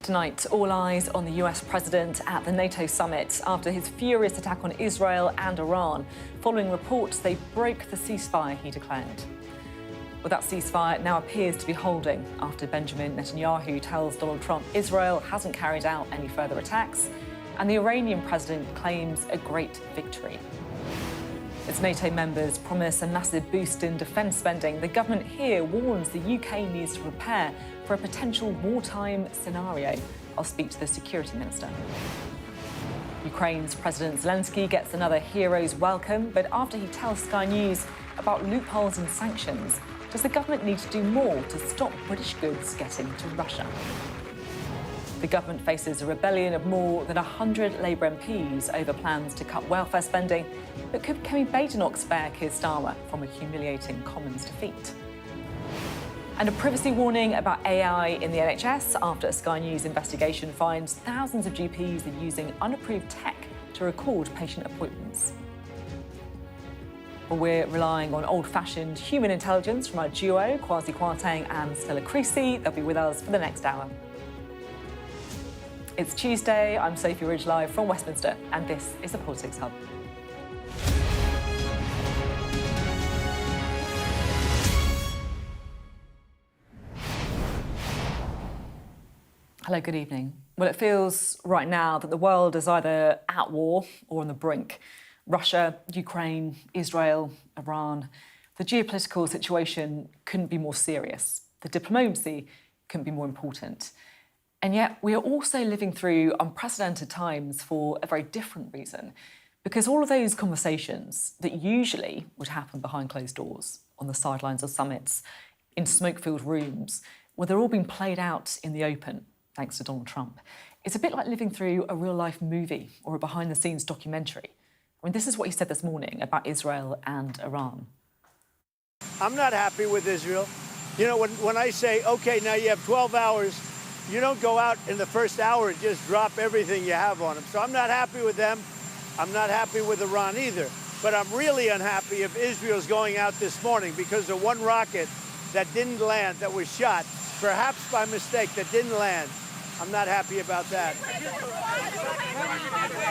Tonight, all eyes on the US president at the NATO summit after his furious attack on Israel and Iran, following reports they broke the ceasefire he declared. Well, that ceasefire now appears to be holding after Benjamin Netanyahu tells Donald Trump Israel hasn't carried out any further attacks, and the Iranian president claims a great victory. As NATO members promise a massive boost in defence spending, the government here warns the UK needs to prepare for a potential wartime scenario. I'll speak to the security minister. Ukraine's President Zelensky gets another hero's welcome, but after he tells Sky News about loopholes in sanctions, does the government need to do more to stop British goods getting to Russia? The government faces a rebellion of more than 100 Labour MPs over plans to cut welfare spending, but could Kemi Badenoch spare Keir Starmer from a humiliating Commons defeat? And a privacy warning about AI in the NHS after a Sky News investigation finds thousands of GPs are using unapproved tech to record patient appointments. Well, we're relying on old-fashioned human intelligence from our duo, Kwasi Kwarteng and Stella Creasy. They'll be with us for the next hour. It's Tuesday, I'm Sophy Ridge live from Westminster, and this is the Politics Hub. Hello, good evening. Well, it feels right now that the world is either at war or on the brink. Russia, Ukraine, Israel, Iran. The geopolitical situation couldn't be more serious. The diplomacy couldn't be more important. And yet we are also living through unprecedented times for a very different reason, because all of those conversations that usually would happen behind closed doors, on the sidelines of summits, in smoke-filled rooms, well, they're all being played out in the open, thanks to Donald Trump. It's a bit like living through a real-life movie or a behind-the-scenes documentary. I mean, this is what he said this morning about Israel and Iran. I'm not happy with Israel. You know, when I say, OK, now you have 12 hours, you don't go out in the first hour and just drop everything you have on them. So I'm not happy with them. I'm not happy with Iran either. But I'm really unhappy if Israel's going out this morning because of one rocket that didn't land, that was shot, perhaps by mistake, that didn't land. I'm not happy about that.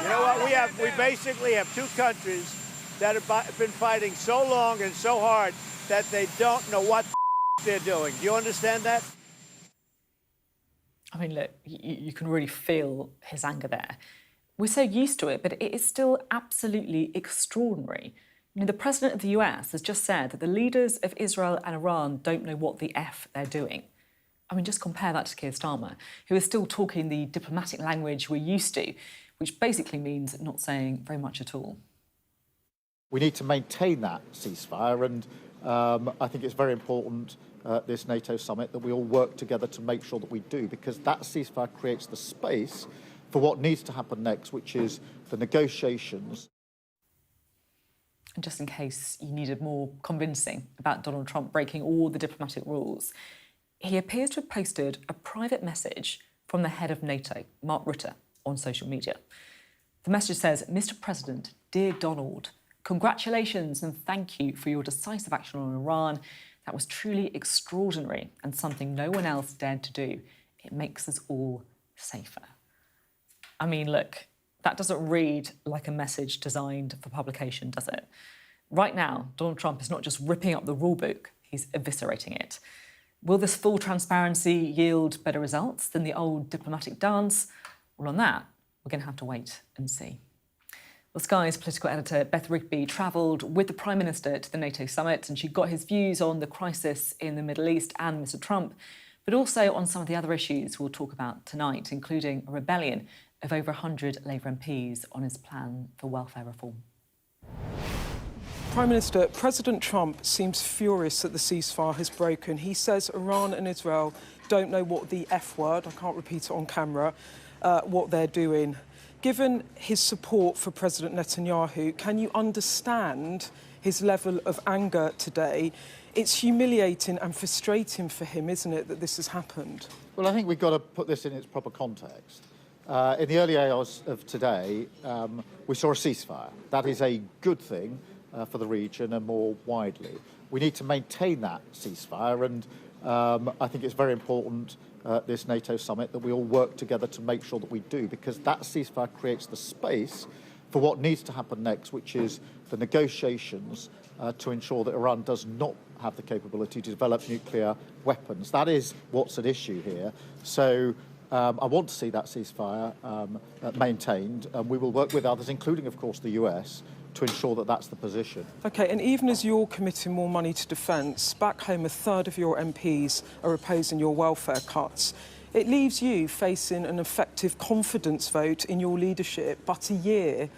You know what? We basically have two countries that have been fighting so long and so hard that they don't know what they're doing. Do you understand that? I mean, look, you can really feel his anger there. We're so used to it, but it is still absolutely extraordinary. I mean, the president of the US has just said that the leaders of Israel and Iran don't know what the F they're doing. I mean, just compare that to Keir Starmer, who is still talking the diplomatic language we're used to, which basically means not saying very much at all. We need to maintain that ceasefire, and I think it's very important at this NATO summit that we all work together to make sure that we do, because that ceasefire creates the space for what needs to happen next, which is the negotiations. And just in case you needed more convincing about Donald Trump breaking all the diplomatic rules, he appears to have posted a private message from the head of NATO, Mark Rutte, on social media. The message says, "Mr. President, dear Donald, congratulations and thank you for your decisive action on Iran. That was truly extraordinary and something no one else dared to do. It makes us all safer." I mean, look, that doesn't read like a message designed for publication, does it? Right now, Donald Trump is not just ripping up the rulebook, he's eviscerating it. Will this full transparency yield better results than the old diplomatic dance? Well, on that, we're going to have to wait and see. Well, Sky's political editor, Beth Rigby, travelled with the Prime Minister to the NATO summit, and she got his views on the crisis in the Middle East and Mr. Trump, but also on some of the other issues we'll talk about tonight, including a rebellion of over 100 Labour MPs on his plan for welfare reform. Prime Minister, President Trump seems furious that the ceasefire has broken. He says Iran and Israel don't know what the F word, I can't repeat it on camera, what they're doing. Given his support for President Netanyahu, can you understand his level of anger today? It's humiliating and frustrating for him, isn't it, that this has happened? Well, I think we've got to put this in its proper context. In the early hours of today, we saw a ceasefire. That is a good thing for the region and more widely. We need to maintain that ceasefire, and I think it's very important this NATO summit that we all work together to make sure that we do, because that ceasefire creates the space for what needs to happen next, which is the negotiations to ensure that Iran does not have the capability to develop nuclear weapons. That is what's at issue here. So I want to see that ceasefire maintained, and we will work with others, including, of course, the US, to ensure that that's the position. OK, and even as you're committing more money to defence, back home a third of your MPs are opposing your welfare cuts. It leaves you facing an effective confidence vote in your leadership, but a year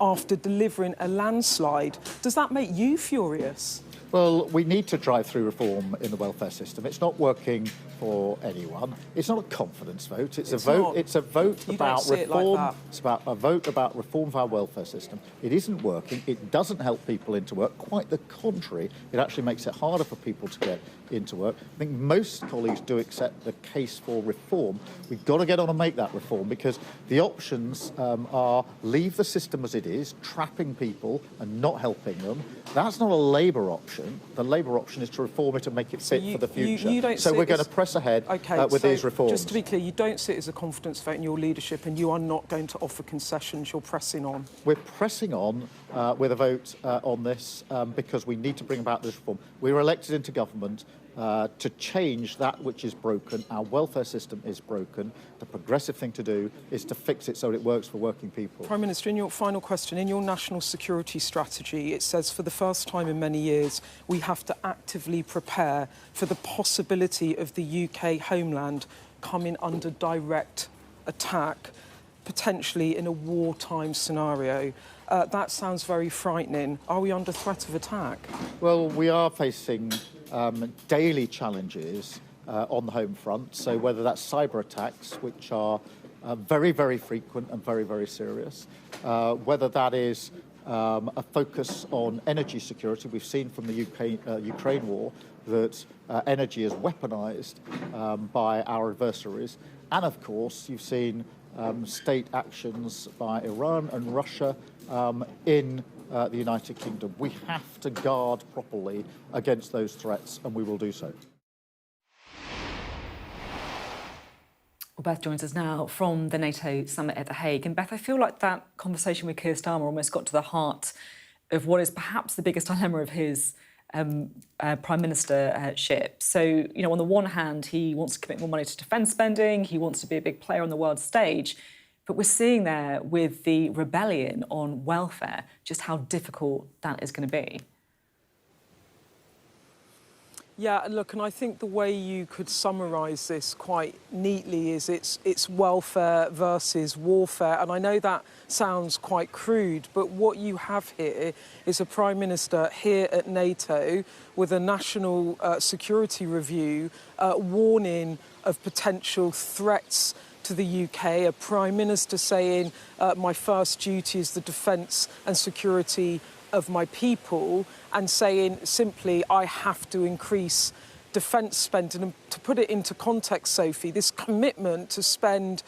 after delivering a landslide. Does that make you furious? Well, we need to drive through reform in the welfare system. It's not working for anyone. It's not a confidence vote. It's a vote. It's a vote about reform. It's about a vote about reform of our welfare system. It isn't working. It doesn't help people into work. Quite the contrary. It actually makes it harder for people to get into work. I think most colleagues do accept the case for reform. We've got to get on and make that reform, because the options are leave the system as it is, trapping people and not helping them. That's not a Labour option. The Labour option is to reform it and make it fit for the future. So we're going to press ahead with these reforms. Just to be clear, you don't see it as a confidence vote in your leadership, and you are not going to offer concessions. You're pressing on. We're pressing on with a vote on this because we need to bring about this reform. We were elected into government to change that which is broken. Our welfare system is broken. The progressive thing to do is to fix it so it works for working people. Prime Minister, in your final question, in your national security strategy, it says for the first time in many years, we have to actively prepare for the possibility of the UK homeland coming under direct attack, potentially in a wartime scenario. That sounds very frightening. Are we under threat of attack? Well, we are facing daily challenges on the home front. So whether that's cyber attacks, which are very, very frequent and very, very serious, whether that is a focus on energy security. We've seen from the Ukraine war that energy is weaponized by our adversaries. And of course, you've seen state actions by Iran and Russia in the United Kingdom. We have to guard properly against those threats, and we will do so. Well, Beth joins us now from the NATO summit at The Hague. And Beth, I feel like that conversation with Keir Starmer almost got to the heart of what is perhaps the biggest dilemma of his prime ministership. So, you know, on the one hand, he wants to commit more money to defence spending. He wants to be a big player on the world stage. But we're seeing there with the rebellion on welfare just how difficult that is going to be. Yeah, look, and I think the way you could summarise this quite neatly is it's welfare versus warfare. And I know that sounds quite crude, but what you have here is a Prime Minister here at NATO with a national security review warning of potential threats to the UK, a Prime Minister saying my first duty is the defence and security of my people, and saying simply I have to increase defence spending. And to put it into context, Sophie, this commitment to spend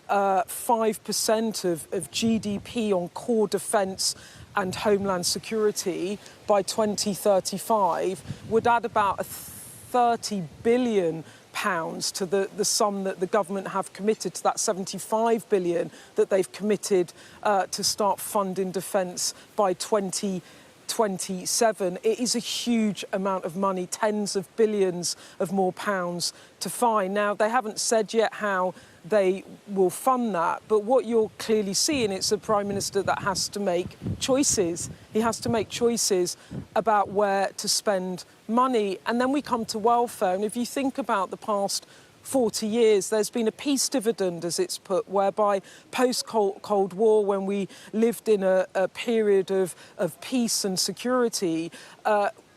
5% of GDP on core defence and homeland security by 2035 would add about £30 billion to the sum that the government have committed, to that 75 billion that they've committed to start funding defence by 2027. It is a huge amount of money, tens of billions of more pounds to find. Now, they haven't said yet how they will fund that, but what you're clearly seeing, it's a Prime Minister that has to make choices. He has to make choices about where to spend money. And then we come to welfare, and if you think about the past 40 years, there's been a peace dividend, as it's put, whereby post-Cold War, when we lived in a period of peace and security,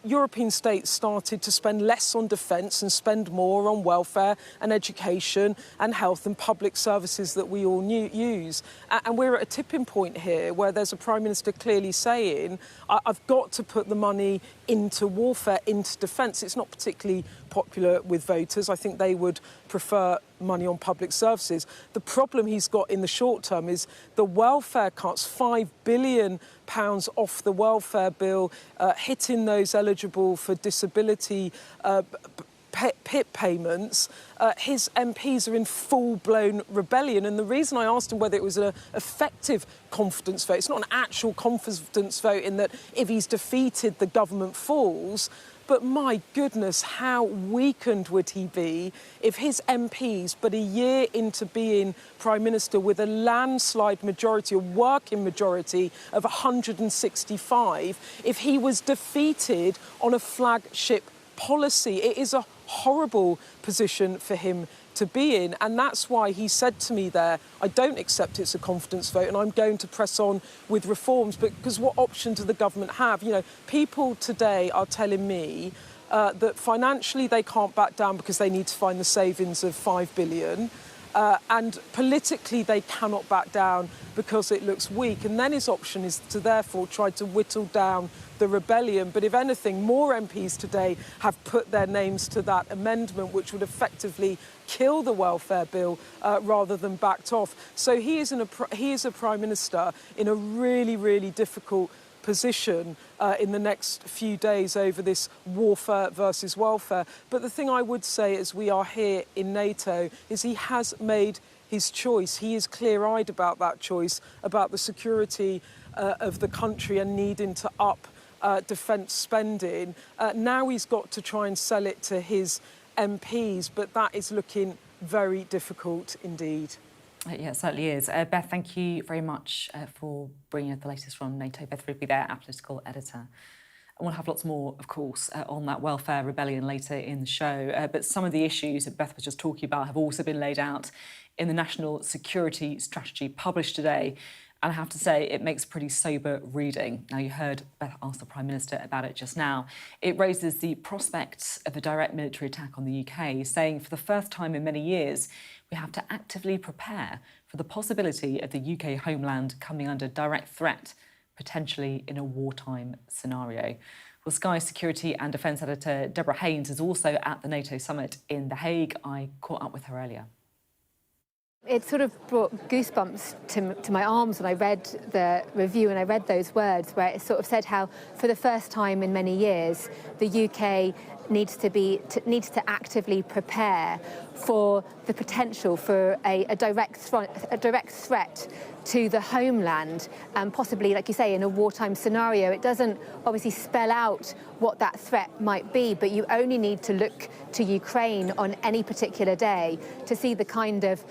European states started to spend less on defence and spend more on welfare and education and health and public services that we all use. And we're at a tipping point here where there's a Prime Minister clearly saying, I've got to put the money into warfare, into defence. It's not particularly popular with voters. I think they would prefer money on public services. The problem he's got in the short term is the welfare cuts, £5 billion off the welfare bill, hitting those eligible for disability PIP payments, his MPs are in full-blown rebellion. And the reason I asked him whether it was an effective confidence vote, it's not an actual confidence vote in that if he's defeated, the government falls. But my goodness, how weakened would he be if his MPs, but a year into being Prime Minister with a landslide majority, a working majority of 165, if he was defeated on a flagship policy? It is a horrible position for him to be in, and that's why he said to me there, I don't accept it's a confidence vote and I'm going to press on with reforms. Because what option do the government have? You know, people today are telling me that financially they can't back down because they need to find the savings of £5 billion. And politically they cannot back down because it looks weak. And then his option is to therefore try to whittle down the rebellion. But if anything, more MPs today have put their names to that amendment, which would effectively kill the welfare bill rather than backed off. So he is a Prime Minister in a really, really difficult position in the next few days over this warfare versus welfare. But the thing I would say as we are here in NATO is he has made his choice. He is clear-eyed about that choice, about the security of the country and needing to up defence spending. Now he's got to try and sell it to his MPs, but that is looking very difficult indeed. Yeah, it certainly is. Beth, thank you very much for bringing us the latest from NATO. Beth Rigby there, our political editor. And we'll have lots more, of course, on that welfare rebellion later in the show. But some of the issues that Beth was just talking about have also been laid out in the National Security Strategy published today. And I have to say, it makes pretty sober reading. Now, you heard Beth ask the Prime Minister about it just now. It raises the prospect of a direct military attack on the UK, saying for the first time in many years, we have to actively prepare for the possibility of the UK homeland coming under direct threat, potentially in a wartime scenario. Well, Sky security and defence editor Deborah Haynes is also at the NATO summit in The Hague. I caught up with her earlier. It sort of brought goosebumps to my arms when I read the review and I read those words where it sort of said how, for the first time in many years, the UK needs to actively prepare for the potential for a direct threat to the homeland, and possibly, like you say, in a wartime scenario. It doesn't obviously spell out what that threat might be, but you only need to look to Ukraine on any particular day to see the kind of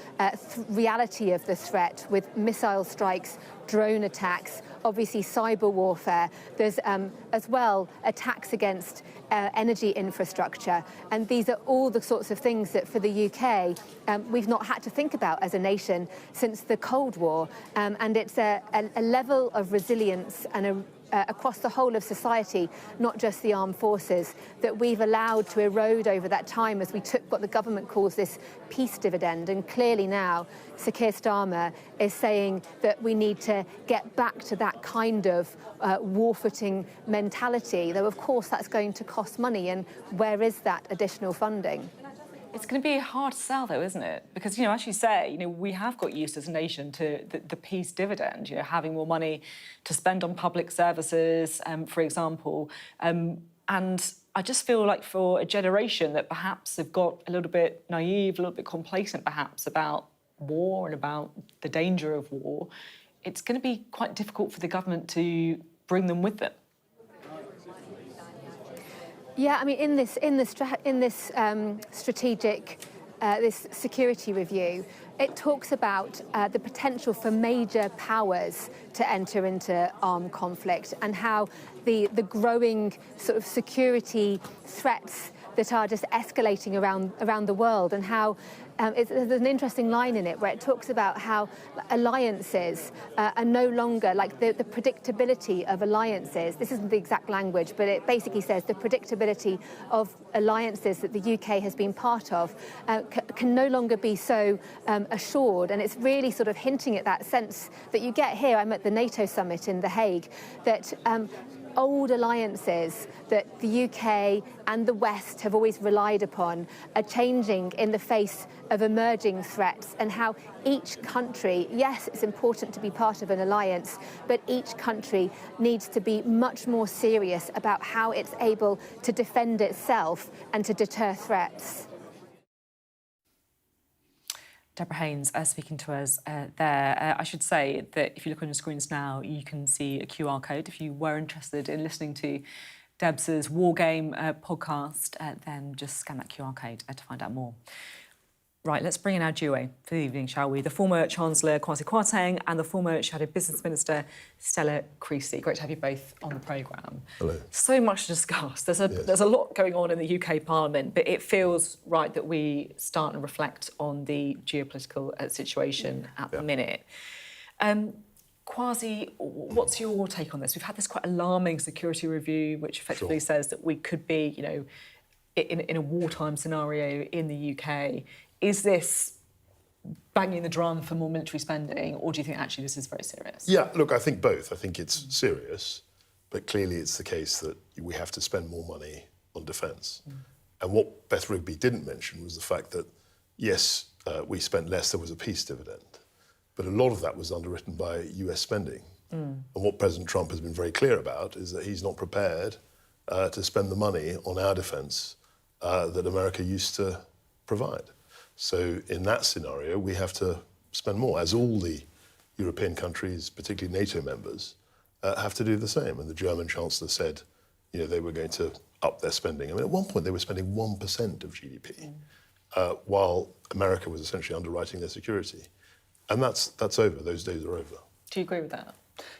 reality of the threat, with missile strikes, drone attacks, obviously cyber warfare. There's as well attacks against energy infrastructure, and these are all the sorts of things that for the UK we've not had to think about as a nation since the Cold War, and it's a level of resilience and across the whole of society, not just the armed forces, that we've allowed to erode over that time as we took what the government calls this peace dividend. And clearly now, Sir Keir Starmer is saying that we need to get back to that kind of war-footing mentality, though of course that's going to cost money, and where is that additional funding? It's going to be a hard sell, though, isn't it? Because, you know, as you say, you know, we have got used as a nation to the peace dividend, you know, having more money to spend on public services, for example. And I just feel like for a generation that perhaps have got a little bit naive, a little bit complacent, perhaps, about war and about the danger of war, it's going to be quite difficult for the government to bring them with them. Yeah, I mean, in this strategic, this security review, it talks about the potential for major powers to enter into armed conflict, and how the growing sort of security threats that are just escalating around the world, and how there's an interesting line in it where it talks about how alliances are no longer, like the predictability of alliances. This isn't the exact language, but it basically says the predictability of alliances that the UK has been part of can no longer be so assured. And it's really sort of hinting at that sense that you get here. I'm at the NATO summit in The Hague, that old alliances that the UK and the West have always relied upon are changing in the face of emerging threats, and how each country, yes, it's important to be part of an alliance, but each country needs to be much more serious about how it's able to defend itself and to deter threats. Deborah Haynes speaking to us there. I should say that if you look on your screens now, you can see a QR code. If you were interested in listening to Deb's War Game podcast, then just scan that QR code to find out more. Right, let's bring in our duo for the evening, shall we? The former Chancellor Kwasi Kwarteng and the former Shadow Business Minister Stella Creasy. Great to have you both on the programme. Hello. So much to discuss. There's a lot going on in the UK Parliament, but it feels right that we start and reflect on the geopolitical situation at the minute. Kwasi, what's your take on this? We've had this quite alarming security review, which effectively says that we could be, you know, in a wartime scenario in the UK. Is this banging the drum for more military spending, or do you think actually this is very serious? Yeah, look, I think both. I think it's serious, but clearly it's the case that we have to spend more money on defence. And what Beth Rigby didn't mention was the fact that, yes, we spent less, there was a peace dividend, but a lot of that was underwritten by US spending. And what President Trump has been very clear about is that he's not prepared to spend the money on our defence that America used to provide. So in that scenario, we have to spend more, as all the European countries, particularly NATO members, have to do the same. And the German Chancellor said, you know, they were going to up their spending. I mean, at one point they were spending 1% of GDP, while America was essentially underwriting their security. And that's over. Those days are over. Do you agree with that?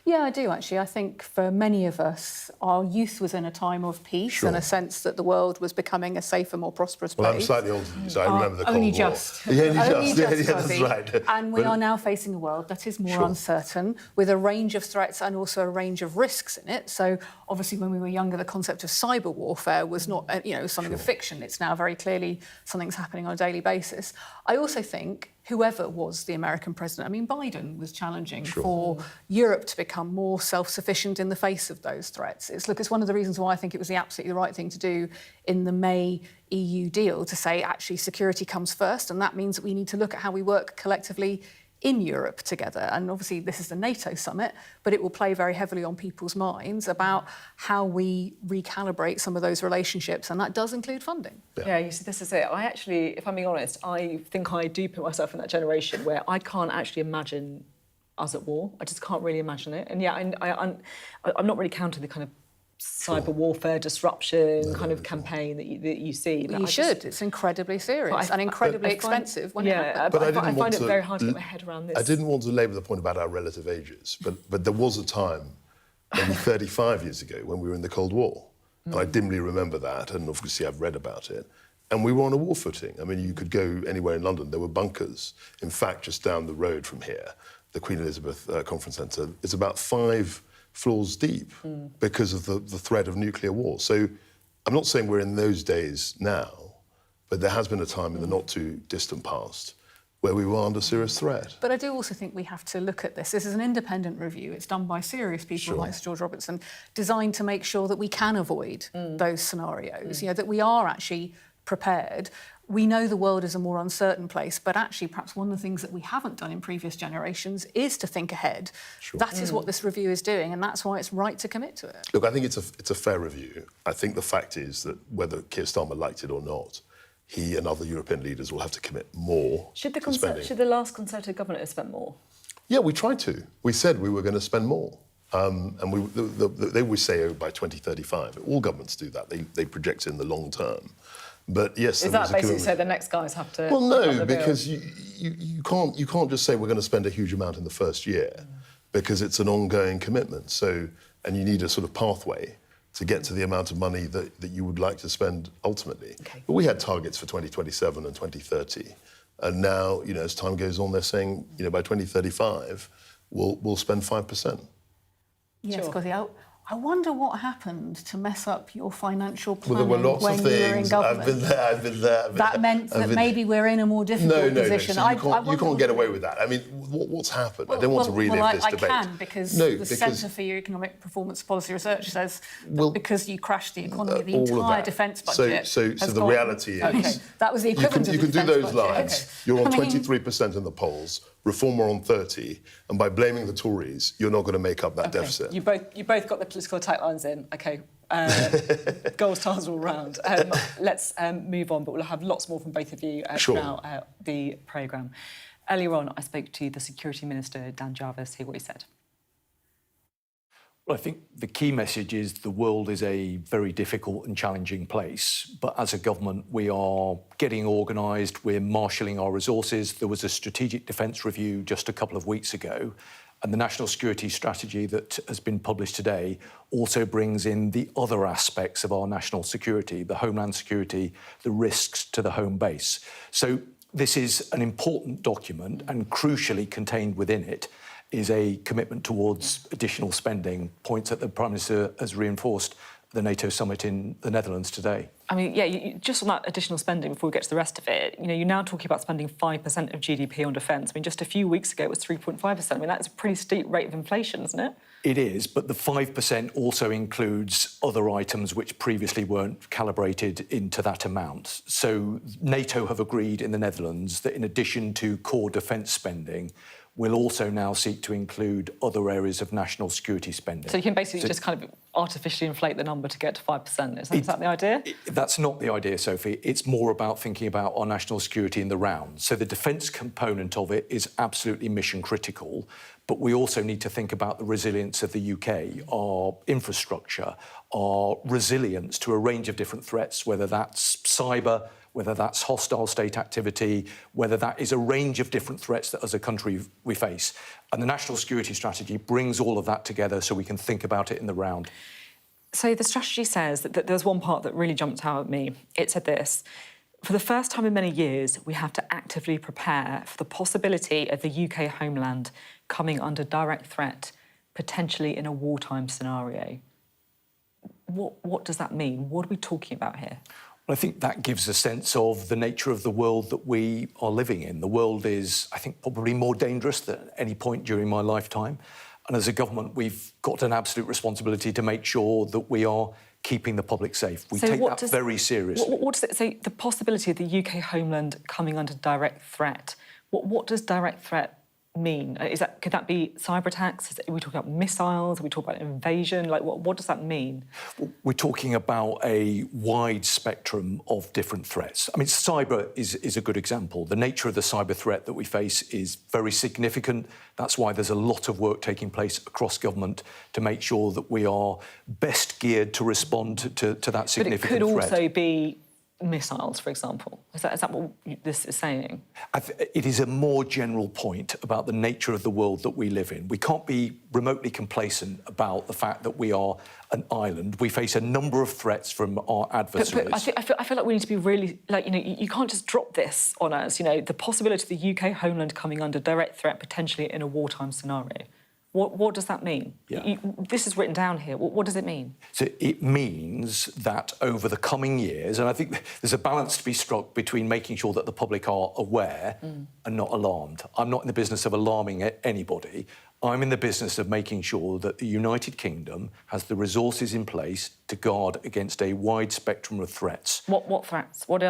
Yeah, I do, actually. I think for many of us, our youth was in a time of peace and a sense that the world was becoming a safer, more prosperous place. Well, I'm slightly older than you, so I remember the Cold War. Only just. Yeah, only just, yeah, that's right. And we are now facing a world that is more uncertain, with a range of threats and also a range of risks in it. So, obviously, when we were younger, the concept of cyber warfare was not, something of fiction. It's now very clearly something's happening on a daily basis. I also think whoever was the American president, I mean, Biden was challenging for Europe to become more self-sufficient in the face of those threats. It's one of the reasons why I think it was absolutely the right thing to do in the May EU deal, to say, actually, security comes first, and that means that we need to look at how we work collectively in Europe together. And obviously this is the NATO summit, but it will play very heavily on people's minds about how we recalibrate some of those relationships, and that does include funding. Yeah, you see, this is it. I actually, if I'm being honest, I think I do put myself in that generation where I can't actually imagine us at war. I just can't really imagine it. And yeah, I'm not really counting the kind of cyber warfare disruption kind of campaign that you see. Well, you should. It's incredibly serious and incredibly expensive when it happens. But I find it very hard to get my head around this. I didn't want to labour the point about our relative ages, but there was a time, maybe 35 years ago, when we were in the Cold War. And I dimly remember that, and obviously I've read about it. And we were on a war footing. I mean, you could go anywhere in London. There were bunkers. In fact, just down the road from here, the Queen Elizabeth Conference Centre, it's about 5 floors deep because of the threat of nuclear war. So I'm not saying we're in those days now, but there has been a time in the not too distant past where we were under serious threat. But I do also think we have to look at this. This is an independent review. It's done by serious people like Sir George Robertson, designed to make sure that we can avoid those scenarios, that we are actually prepared. We know the world is a more uncertain place, but actually perhaps one of the things that we haven't done in previous generations is to think ahead. That is what this review is doing, and that's why it's right to commit to it. Look, I think it's a fair review. I think the fact is that whether Keir Starmer liked it or not, he and other European leaders will have to commit more Should the last Conservative government have spent more? Yeah, we tried to. We said we were going to spend more. And they always say, by 2035. All governments do that. They project in the long term. But yes, is that basically so the next guys have to? Well, no, because you can't just say we're going to spend a huge amount in the first year, because it's an ongoing commitment. So, and you need a sort of pathway to get to the amount of money that you would like to spend ultimately. Okay. But we had targets for 2027 and 2030, and now, as time goes on, they're saying, by 2035, we'll spend 5%. Yes, because I wonder what happened to mess up your financial Well, planning there were lots when of you were in things. government. I've been there. That meant that maybe we're in a more difficult position. No. You can't get away with that. I mean, what's happened? I don't want to relive this debate. I can, because the Centre for Economic Performance Policy Research says that because you crashed the economy, the entire defence budget So the reality is... Okay, that was the equivalent of the You can do those budget. lines. Okay. You're on 23% in the polls, Reform are on 30, and by blaming the Tories, you're not going to make up that deficit. You both got the political attack lines in. OK, gold stars all round. Let's move on, but we'll have lots more from both of you throughout the programme. Earlier on, I spoke to the Security Minister, Dan Jarvis. Hear what he said. Well, I think the key message is the world is a very difficult and challenging place, but as a government we are getting organised, we're marshalling our resources. There was a strategic defence review just a couple of weeks ago, and the national security strategy that has been published today also brings in the other aspects of our national security, the homeland security, the risks to the home base. So this is an important document, and crucially contained within it is a commitment towards additional spending, points that the Prime Minister has reinforced at the NATO summit in the Netherlands today. I mean, just on that additional spending, before we get to the rest of it, you're now talking about spending 5% of GDP on defence. I mean, just a few weeks ago it was 3.5%. I mean, that's a pretty steep rate of inflation, isn't it? It is, but the 5% also includes other items which previously weren't calibrated into that amount. So NATO have agreed in the Netherlands that in addition to core defence spending, we'll also now seek to include other areas of national security spending. So you can basically just kind of artificially inflate the number to get to 5%. Is that the idea? That's not the idea, Sophie. It's more about thinking about our national security in the round. So the defence component of it is absolutely mission critical, but we also need to think about the resilience of the UK, our infrastructure, our resilience to a range of different threats, whether that's cyber, whether that's hostile state activity, whether that is a range of different threats that as a country we face. And the National Security Strategy brings all of that together so we can think about it in the round. So the strategy says that there's one part that really jumped out at me. It said this: for the first time in many years, we have to actively prepare for the possibility of the UK homeland coming under direct threat, potentially in a wartime scenario. What does that mean? What are we talking about here? I think that gives a sense of the nature of the world that we are living in. The world is, I think, probably more dangerous than at any point during my lifetime. And as a government, we've got an absolute responsibility to make sure that we are keeping the public safe. We take that very seriously. What does it say? The possibility of the UK homeland coming under direct threat. What does direct threat mean? Could that be cyber attacks? Are we talking about missiles? Are we talking about invasion? Like, what does that mean? We're talking about a wide spectrum of different threats. I mean, cyber is a good example. The nature of the cyber threat that we face is very significant. That's why there's a lot of work taking place across government to make sure that we are best geared to respond to that significant threat. But it could also be missiles, for example. Is that what this is saying? It is a more general point about the nature of the world that we live in. We can't be remotely complacent about the fact that we are an island. We face a number of threats from our adversaries. But I feel like we need to be really, you can't just drop this on us, the possibility of the UK homeland coming under direct threat, potentially in a wartime scenario. What does that mean? Yeah. This is written down here. What does it mean? So it means that over the coming years, and I think there's a balance to be struck between making sure that the public are aware and not alarmed. I'm not in the business of alarming anybody. I'm in the business of making sure that the United Kingdom has the resources in place to guard against a wide spectrum of threats. What threats? What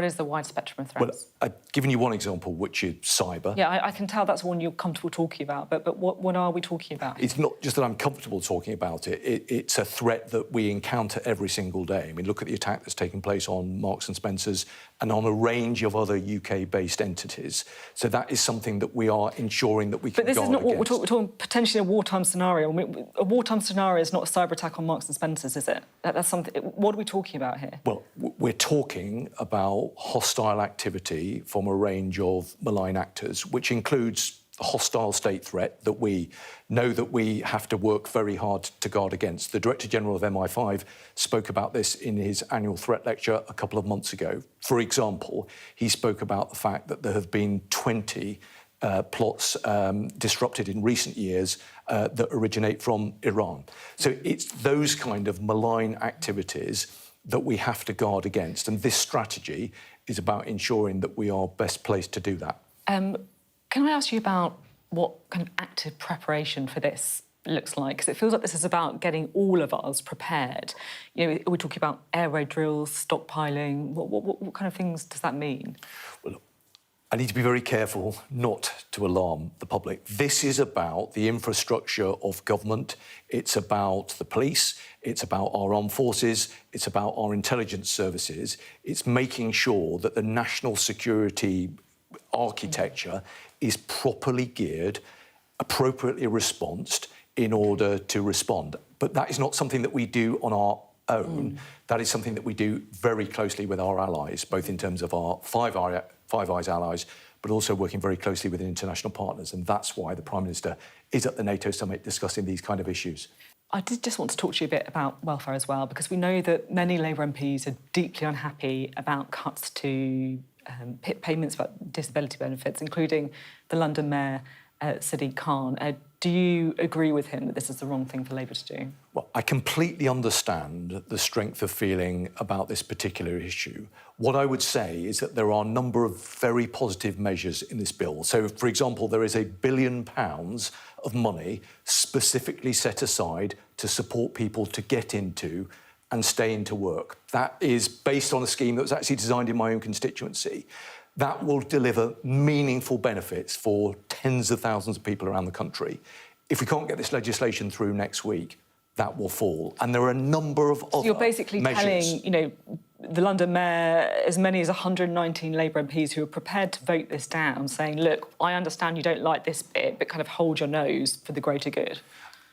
is the wide spectrum of threats? Well, I've given you one example, which is cyber. Yeah, I can tell that's one you're comfortable talking about, but what are we talking about? It's not just that I'm comfortable talking about it, it's a threat that we encounter every single day. I mean, look at the attack that's taken place on Marks and Spencer's and on a range of other UK-based entities. So that is something that we are ensuring that we can guard against. But this is not what we're talking potentially a wartime scenario. I mean, a wartime scenario is not a cyber attack on Marks and Spencer's, is it? That's something. What are we talking about here? Well, we're talking about hostile activity from a range of malign actors, which includes the hostile state threat that we know that we have to work very hard to guard against. The Director General of MI5 spoke about this in his annual threat lecture a couple of months ago. For example, he spoke about the fact that there have been 20 plots disrupted in recent years that originate from Iran. So it's those kind of malign activities that we have to guard against. And this strategy is about ensuring that we are best placed to do that. Can I ask you about what kind of active preparation for this looks like? Because it feels like this is about getting all of us prepared. You know, we're talking about air raid drills, stockpiling. What kind of things does that mean? Well, look, I need to be very careful not to alarm the public. This is about the infrastructure of government. It's about the police. It's about our armed forces. It's about our intelligence services. It's making sure that the national security architecture is properly geared, appropriately responsed in order to respond. But that is not something that we do on our own. That is something that we do very closely with our allies, both in terms of our Five Eyes allies, but also working very closely with international partners. And that's why the Prime Minister is at the NATO summit discussing these kind of issues. I did just want to talk to you a bit about welfare as well, because we know that many Labour MPs are deeply unhappy about cuts to PIP payments, about disability benefits, including the London Mayor, Sadiq Khan. Do you agree with him that this is the wrong thing for Labour to do? Well, I completely understand the strength of feeling about this particular issue. What I would say is that there are a number of very positive measures in this bill. So, for example, there is £1 billion of money specifically set aside to support people to get into and stay into work. That is based on a scheme that was actually designed in my own constituency. That will deliver meaningful benefits for tens of thousands of people around the country. If we can't get this legislation through next week, that will fall. And there are a number of other So you're basically measures. telling, you know, the London Mayor, as many as 119 Labour MPs who are prepared to vote this down, saying, look, I understand you don't like this bit, but kind of hold your nose for the greater good.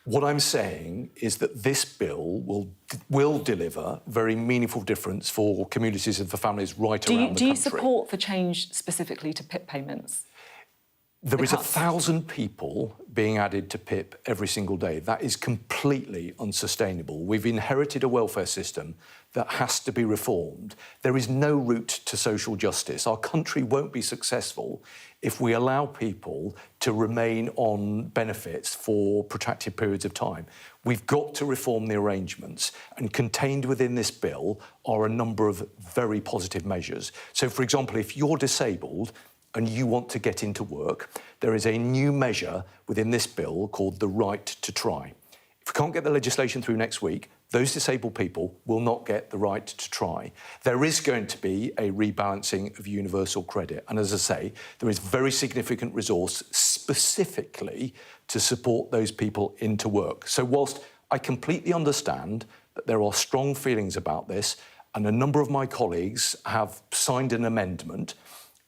What I'm saying is that this bill will deliver very meaningful difference for communities and for families right around the country. Do you support the change specifically to PIP payments? There is 1,000 people being added to PIP every single day. That is completely unsustainable. We've inherited a welfare system that has to be reformed. There is no route to social justice. Our country won't be successful if we allow people to remain on benefits for protracted periods of time. We've got to reform the arrangements, and contained within this bill are a number of very positive measures. So, for example, if you're disabled and you want to get into work, there is a new measure within this bill called the right to try. If we can't get the legislation through next week, those disabled people will not get the right to try. There is going to be a rebalancing of universal credit. And as I say, there is very significant resource specifically to support those people into work. So whilst I completely understand that there are strong feelings about this, and a number of my colleagues have signed an amendment,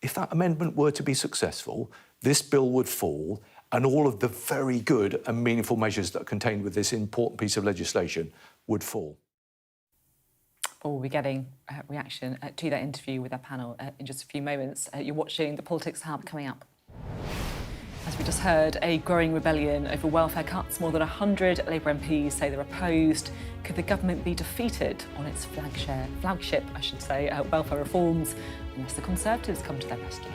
if that amendment were to be successful, this bill would fall, and all of the very good and meaningful measures that are contained with this important piece of legislation would fall. Well, we'll be getting a reaction to that interview with our panel in just a few moments. You're watching the Politics Hub coming up. As we just heard, a growing rebellion over welfare cuts. More than 100 Labour MPs say they're opposed. Could the government be defeated on its flagship, welfare reforms, unless the Conservatives come to their rescue?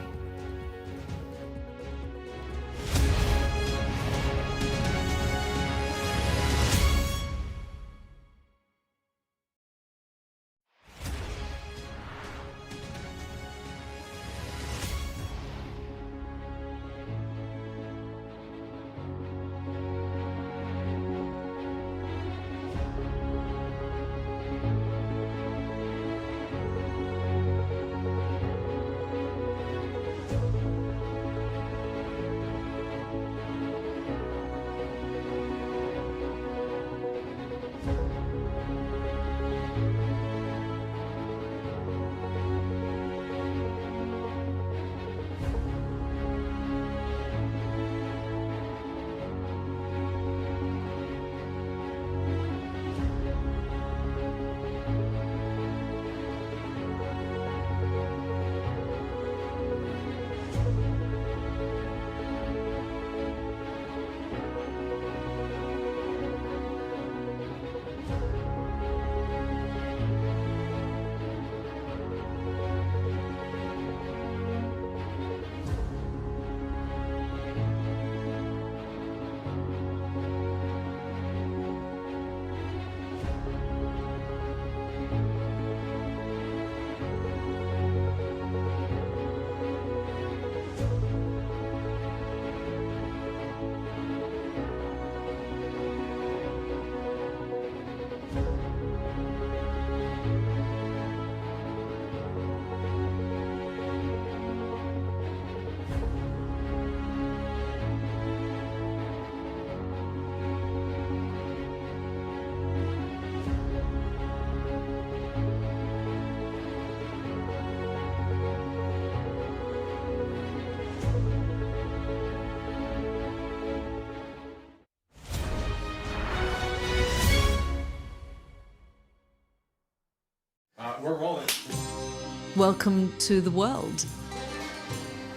welcome to the world.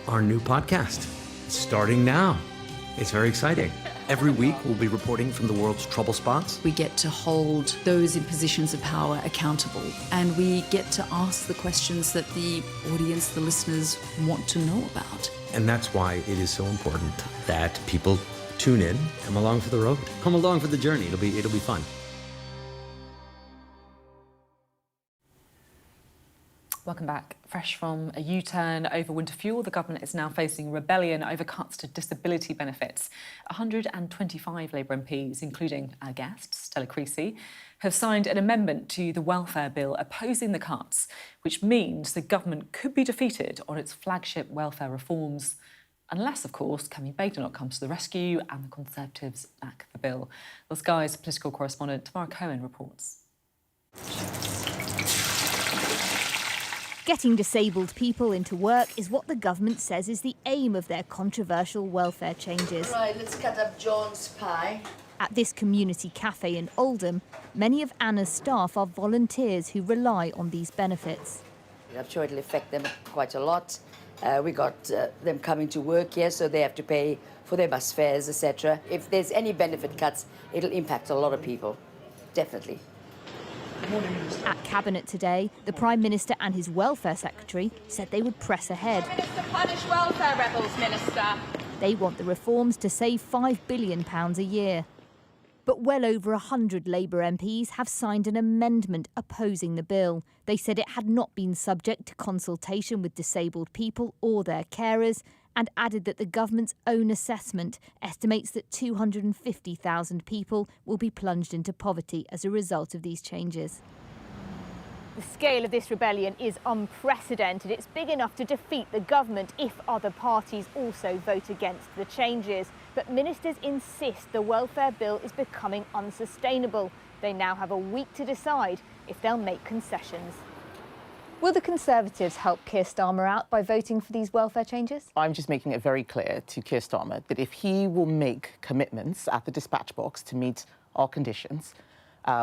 Our new podcast, starting now. It's very exciting. Every week, we'll be reporting from the world's trouble spots. We get to hold those in positions of power accountable, and we get to ask the questions that the audience, the listeners, want to know about. And that's why it is so important that people tune in, come along for the road, come along for the journey. It'll be fun. Welcome back. Fresh from a U-turn over winter fuel, the government is now facing rebellion over cuts to disability benefits. 125 Labour MPs, including our guest, Stella Creasy, have signed an amendment to the welfare bill opposing the cuts, which means the government could be defeated on its flagship welfare reforms, unless, of course, Kemi Badenoch comes to the rescue and the Conservatives back the bill. Well, Sky's political correspondent Tamara Cohen reports. Getting disabled people into work is what the government says is the aim of their controversial welfare changes. Right, let's cut up John's pie. At this community cafe in Oldham, many of Anna's staff are volunteers who rely on these benefits. I'm sure it'll affect them quite a lot. We got them coming to work here, so they have to pay for their bus fares, etc. If there's any benefit cuts, it'll impact a lot of people, definitely. At Cabinet today, the Prime Minister and his Welfare Secretary said they would press ahead. Minister, punish welfare rebels, Minister. They want the reforms to save £5 billion a year. But well over 100 Labour MPs have signed an amendment opposing the bill. They said it had not been subject to consultation with disabled people or their carers, and added that the government's own assessment estimates that 250,000 people will be plunged into poverty as a result of these changes. The scale of this rebellion is unprecedented. It's big enough to defeat the government if other parties also vote against the changes. But ministers insist the welfare bill is becoming unsustainable. They now have a week to decide if they'll make concessions. Will the Conservatives help Keir Starmer out by voting for these welfare changes? I'm just making it very clear to Keir Starmer that if he will make commitments at the dispatch box to meet our conditions,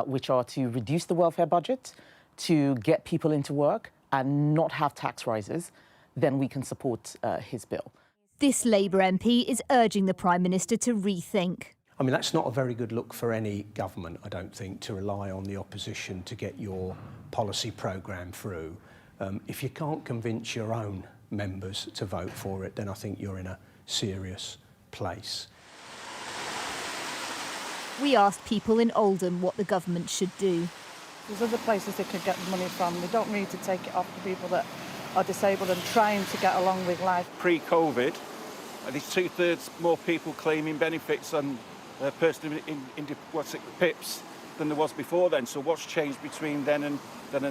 which are to reduce the welfare budget, to get people into work and not have tax rises, then we can support his bill. This Labour MP is urging the Prime Minister to rethink. I mean, that's not a very good look for any government, I don't think, to rely on the opposition to get your policy programme through. If you can't convince your own members to vote for it, then I think you're in a serious place. We asked people in Oldham what the government should do. There's other places they could get the money from. They don't need to take it off the people that are disabled and trying to get along with life. Pre-COVID, there's 2/3 more people claiming benefits on a person in PIPs than there was before then. So what's changed between then and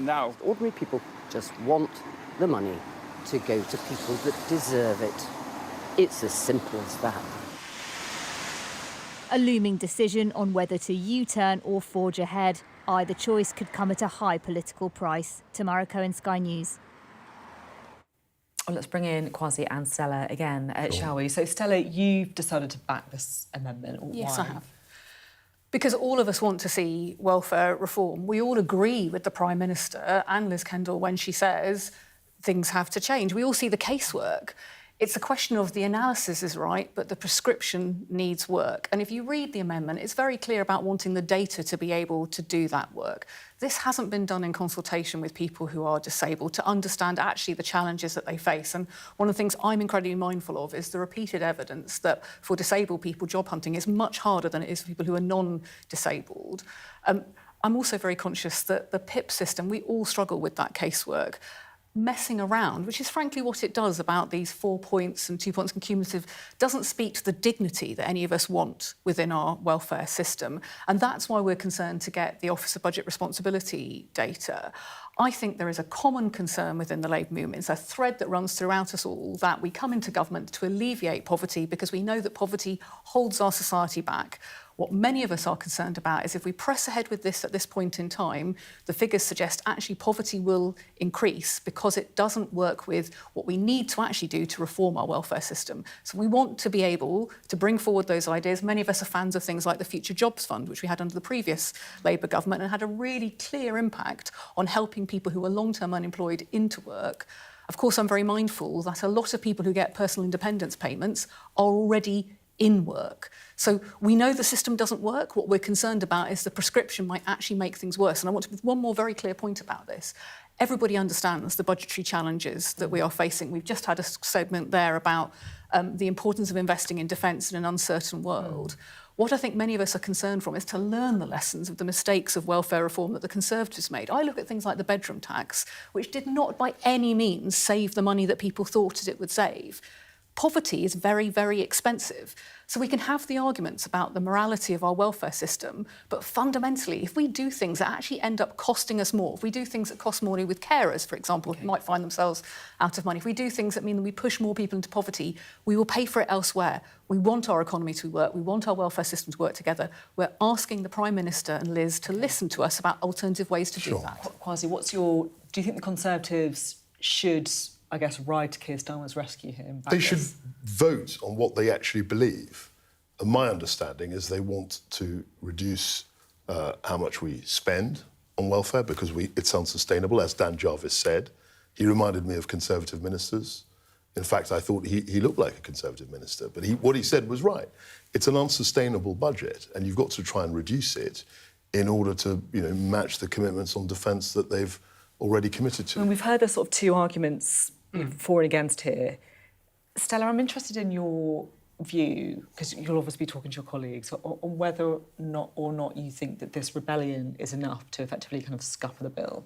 now? Ordinary people just want the money to go to people that deserve it. It's as simple as that. A looming decision on whether to U-turn or forge ahead. Either choice could come at a high political price. Tamara Cohen, Sky News. Well, let's bring in Kwasi and Stella again, shall we? So, Stella, you've decided to back this amendment. Yes, Why? I have. Because all of us want to see welfare reform. We all agree with the Prime Minister and Liz Kendall when she says things have to change. We all see the casework. It's a question of the analysis is right, but the prescription needs work. And if you read the amendment, it's very clear about wanting the data to be able to do that work. This hasn't been done in consultation with people who are disabled to understand actually the challenges that they face. And one of the things I'm incredibly mindful of is the repeated evidence that for disabled people, job hunting is much harder than it is for people who are non-disabled. I'm also very conscious that the PIP system, we all struggle with that casework. Messing around, which is frankly what it does about these 4 points and 2 points and cumulative, doesn't speak to the dignity that any of us want within our welfare system. And that's why we're concerned to get the Office of Budget Responsibility data. I think there is a common concern within the Labour movement. It's a thread that runs throughout us all that we come into government to alleviate poverty because we know that poverty holds our society back. What many of us are concerned about is if we press ahead with this at this point in time, the figures suggest actually poverty will increase because it doesn't work with what we need to actually do to reform our welfare system. So we want to be able to bring forward those ideas. Many of us are fans of things like the Future Jobs Fund, which we had under the previous Labour government and had a really clear impact on helping people who are long-term unemployed into work. Of course, I'm very mindful that a lot of people who get personal independence payments are already in work. So we know the system doesn't work. What we're concerned about is the prescription might actually make things worse. And I want to make one more very clear point about this. Everybody understands the budgetary challenges that we are facing. We've just had a segment there about the importance of investing in defence in an uncertain world. What I think many of us are concerned from is to learn the lessons of the mistakes of welfare reform that the Conservatives made. I look at things like the bedroom tax, which did not by any means save the money that people thought it would save. Poverty is very, very expensive. So we can have the arguments about the morality of our welfare system, but fundamentally, if we do things that actually end up costing us more, if we do things that cost more money with carers, for example, who might find themselves out of money, if we do things that mean that we push more people into poverty, we will pay for it elsewhere. We want our economy to work. We want our welfare system to work together. We're asking the Prime Minister and Liz to listen to us about alternative ways to do that. Kwasi, do you think the Conservatives should, I guess, ride to Keir Starmer's rescue here? They should vote on what they actually believe. And my understanding is they want to reduce how much we spend on welfare because it's unsustainable, as Dan Jarvis said. He reminded me of Conservative ministers. In fact, I thought he looked like a Conservative minister, but what he said was right. It's an unsustainable budget, and you've got to try and reduce it in order to, match the commitments on defence that they've already committed to. And we've heard the sort of two arguments for and against here. Stella, I'm interested in your view, because you'll obviously be talking to your colleagues, on whether or not you think that this rebellion is enough to effectively kind of scupper the bill.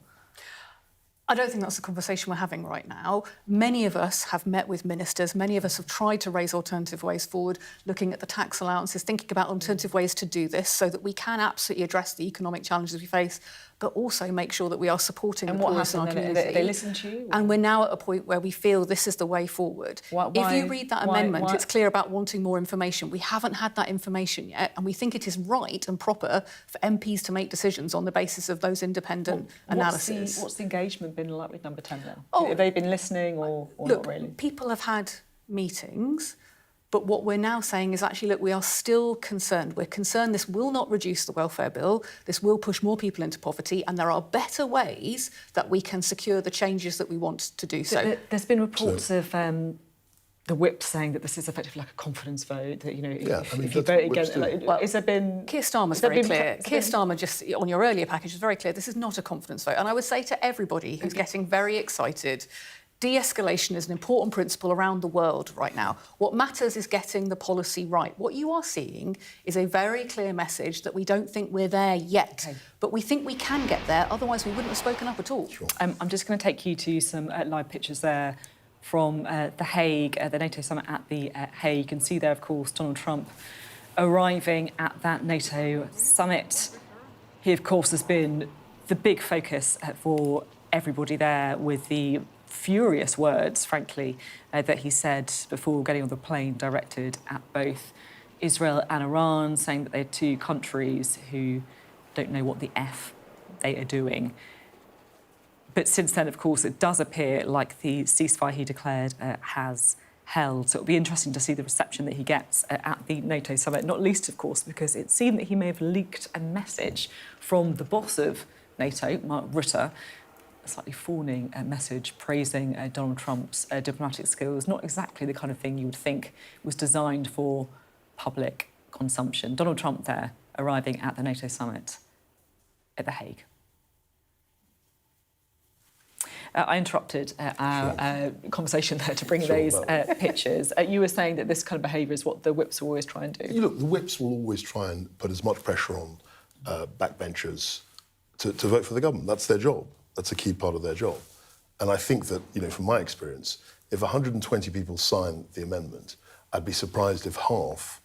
I don't think that's the conversation we're having right now. Many of us have met with ministers. Many of us have tried to raise alternative ways forward, looking at the tax allowances, thinking about alternative ways to do this so that we can absolutely address the economic challenges we face, but also make sure that we are supporting the poorest in our community. They listen to you? And we're now at a point where we feel this is the way forward. If you read that amendment, it's clear about wanting more information. We haven't had that information yet, and we think it is right and proper for MPs to make decisions on the basis of those independent analyses. What's the engagement been like with Number 10 then? Have they been listening or not really? People have had meetings. But what we're now saying is actually, look, we are still concerned. We're concerned this will not reduce the welfare bill. This will push more people into poverty. And there are better ways that we can secure the changes that we want to do so. There's been reports of the whip saying that this is effectively like a confidence vote, that, if you vote against... has there been... Keir Starmer's very clear. Keir Starmer, just on your earlier package, is very clear. This is not a confidence vote. And I would say to everybody who's getting very excited, de-escalation is an important principle around the world right now. What matters is getting the policy right. What you are seeing is a very clear message that we don't think we're there yet, but we think we can get there, otherwise we wouldn't have spoken up at all. I'm just going to take you to some live pictures there from The Hague, the NATO summit at The Hague. You can see there, of course, Donald Trump arriving at that NATO summit. He, of course, has been the big focus for everybody there, with the furious words, frankly, that he said before getting on the plane, directed at both Israel and Iran, saying that they're two countries who don't know what the F they are doing. But since then, of course, it does appear like the ceasefire he declared has held. So it'll be interesting to see the reception that he gets at the NATO summit, not least, of course, because it seemed that he may have leaked a message from the boss of NATO, Mark Rutte, a slightly fawning message praising Donald Trump's diplomatic skills, not exactly the kind of thing you would think was designed for public consumption. Donald Trump there, arriving at the NATO summit at The Hague. I interrupted our conversation there to bring those pictures. You were saying that this kind of behaviour is what the whips will always try and do. Look, the whips will always try and put as much pressure on backbenchers to vote for the government. That's their job. That's a key part of their job. And I think that, from my experience, if 120 people sign the amendment, I'd be surprised if half,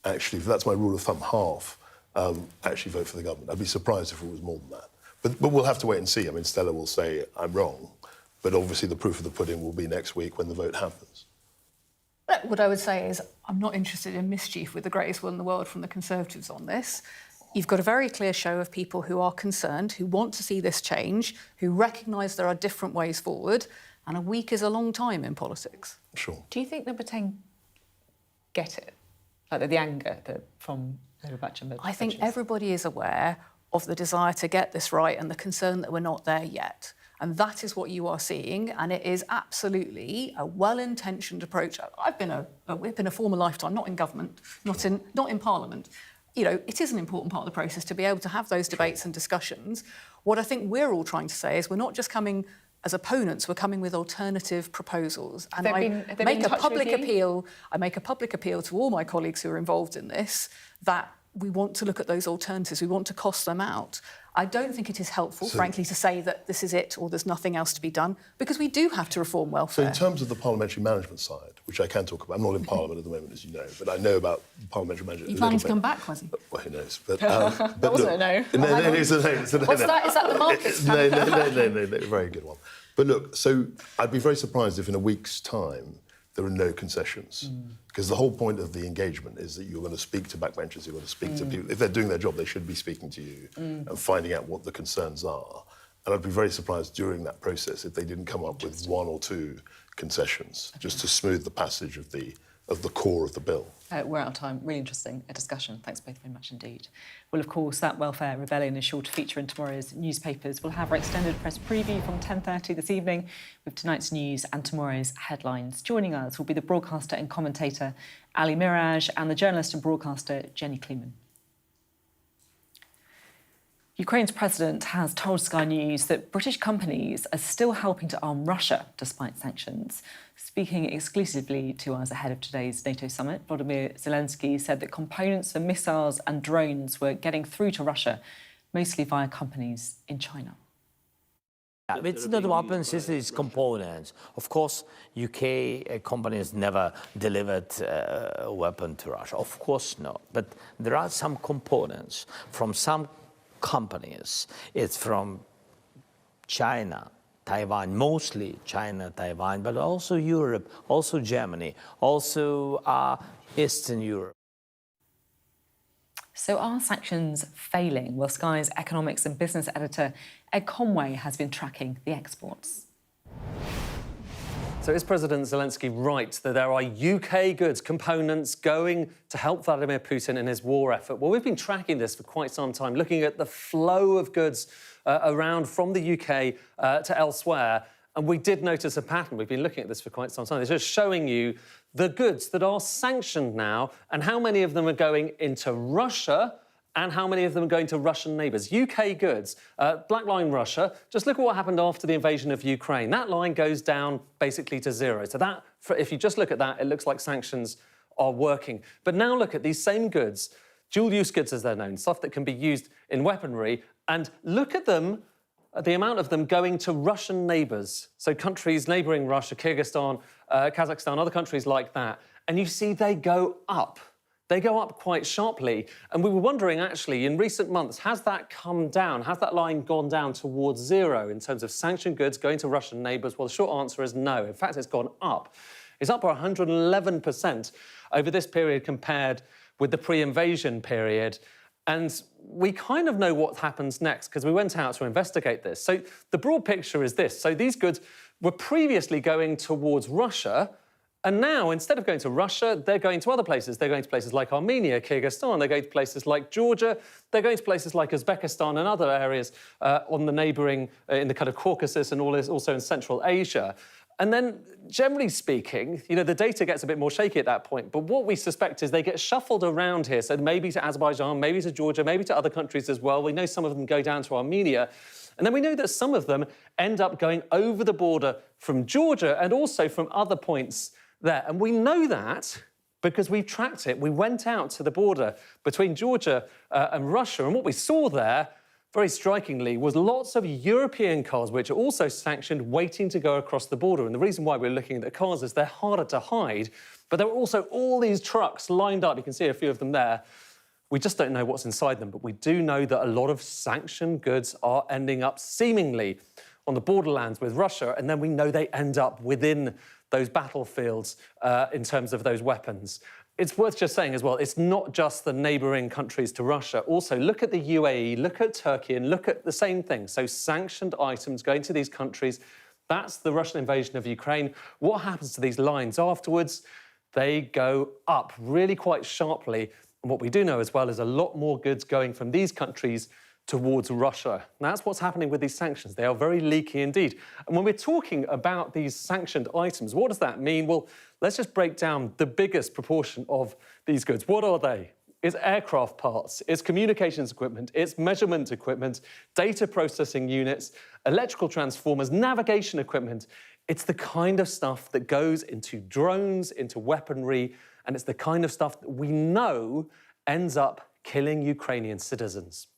actually, if that's my rule of thumb, half actually vote for the government. I'd be surprised if it was more than that. But we'll have to wait and see. I mean, Stella will say I'm wrong, but obviously the proof of the pudding will be next week when the vote happens. What I would say is I'm not interested in mischief with the greatest will in the world from the Conservatives on this. You've got a very clear show of people who are concerned, who want to see this change, who recognise there are different ways forward, and a week is a long time in politics. Sure. Do you think the Britain get it? Like the anger from Labour Batch and I think everybody is aware of the desire to get this right and the concern that we're not there yet. And that is what you are seeing, and it is absolutely a well-intentioned approach. I've been a whip in a former lifetime, not in government, not in Parliament. You know, it is an important part of the process to be able to have those debates and discussions. What I think we're all trying to say is we're not just coming as opponents, we're coming with alternative proposals. And I make a public appeal to all my colleagues who are involved in this that we want to look at those alternatives, we want to cost them out. I don't think it is helpful, frankly, to say that this is it or there's nothing else to be done, because we do have to reform welfare. So in terms of the parliamentary management side, which I can talk about, I'm not in Parliament at the moment, as you know, but I know about parliamentary management. Are you planning to come back, Quasi? Well, who knows? But, that wasn't a no. No, it's a no. It's a no. What's that? Is that the market's No, very good one. But look, so I'd be very surprised if in a week's time there are no concessions. Because the whole point of the engagement is that you're going to speak to backbenchers, you're going to speak to people. If they're doing their job, they should be speaking to you and finding out what the concerns are. And I'd be very surprised during that process if they didn't come up with one or two concessions, just to smooth the passage of the core of the bill. We're out of time. Really interesting discussion. Thanks both very much indeed. Well, of course, that welfare rebellion is sure to feature in tomorrow's newspapers. We'll have our extended press preview from 10:30 this evening with tonight's news and tomorrow's headlines. Joining us will be the broadcaster and commentator Ali Miraj and the journalist and broadcaster Jenny Kleeman. Ukraine's president has told Sky News that British companies are still helping to arm Russia despite sanctions. Speaking exclusively to us ahead of today's NATO summit, Volodymyr Zelensky said that components for missiles and drones were getting through to Russia, mostly via companies in China. It's not weapons, it's components. Of course, UK companies never delivered a weapon to Russia. Of course not. But there are some components from some companies. It's from China, Taiwan, mostly China, Taiwan, but also Europe, also Germany, also Eastern Europe. So are sanctions failing? Well, Sky's economics and business editor Ed Conway has been tracking the exports. So is President Zelensky right that there are UK goods, components going to help Vladimir Putin in his war effort? Well, we've been tracking this for quite some time, looking at the flow of goods around from the UK to elsewhere. And we did notice a pattern. We've been looking at this for quite some time. It's just showing you the goods that are sanctioned now and how many of them are going into Russia and how many of them are going to Russian neighbours. UK goods, black line Russia. Just look at what happened after the invasion of Ukraine. That line goes down basically to zero. So that, if you just look at that, it looks like sanctions are working. But now look at these same goods, dual-use goods as they're known, stuff that can be used in weaponry, and look at them, the amount of them going to Russian neighbours. So countries neighbouring Russia, Kyrgyzstan, Kazakhstan, other countries like that. And you see they go up. They go up quite sharply. And we were wondering, actually, in recent months, has that come down? Has that line gone down towards zero in terms of sanctioned goods going to Russian neighbours? Well, the short answer is no. In fact, it's gone up. It's up by 111% over this period compared with the pre-invasion period. And we kind of know what happens next because we went out to investigate this. So the broad picture is this. So these goods were previously going towards Russia, and now, instead of going to Russia, they're going to other places. They're going to places like Armenia, Kyrgyzstan. They're going to places like Georgia. They're going to places like Uzbekistan and other areas on the neighbouring, in the kind of Caucasus and all this, also in Central Asia. And then, generally speaking, you know, the data gets a bit more shaky at that point. But what we suspect is they get shuffled around here. So maybe to Azerbaijan, maybe to Georgia, maybe to other countries as well. We know some of them go down to Armenia. And then we know that some of them end up going over the border from Georgia and also from other points there. And we know that because we've tracked it. We went out to the border between Georgia and Russia, and what we saw there, very strikingly, was lots of European cars which are also sanctioned waiting to go across the border. And the reason why we're looking at the cars is they're harder to hide, but there were also all these trucks lined up. You can see a few of them there. We just don't know what's inside them, but we do know that a lot of sanctioned goods are ending up seemingly on the borderlands with Russia, and then we know they end up within those battlefields in terms of those weapons. It's worth just saying as well, it's not just the neighbouring countries to Russia. Also, look at the UAE, look at Turkey, and look at the same thing. So sanctioned items going to these countries, that's the Russian invasion of Ukraine. What happens to these lines afterwards? They go up really quite sharply. And what we do know as well is a lot more goods going from these countries towards Russia. And that's what's happening with these sanctions. They are very leaky indeed. And when we're talking about these sanctioned items, what does that mean? Well, let's just break down the biggest proportion of these goods. What are they? It's aircraft parts, it's communications equipment, it's measurement equipment, data processing units, electrical transformers, navigation equipment. It's the kind of stuff that goes into drones, into weaponry, and it's the kind of stuff that we know ends up killing Ukrainian citizens.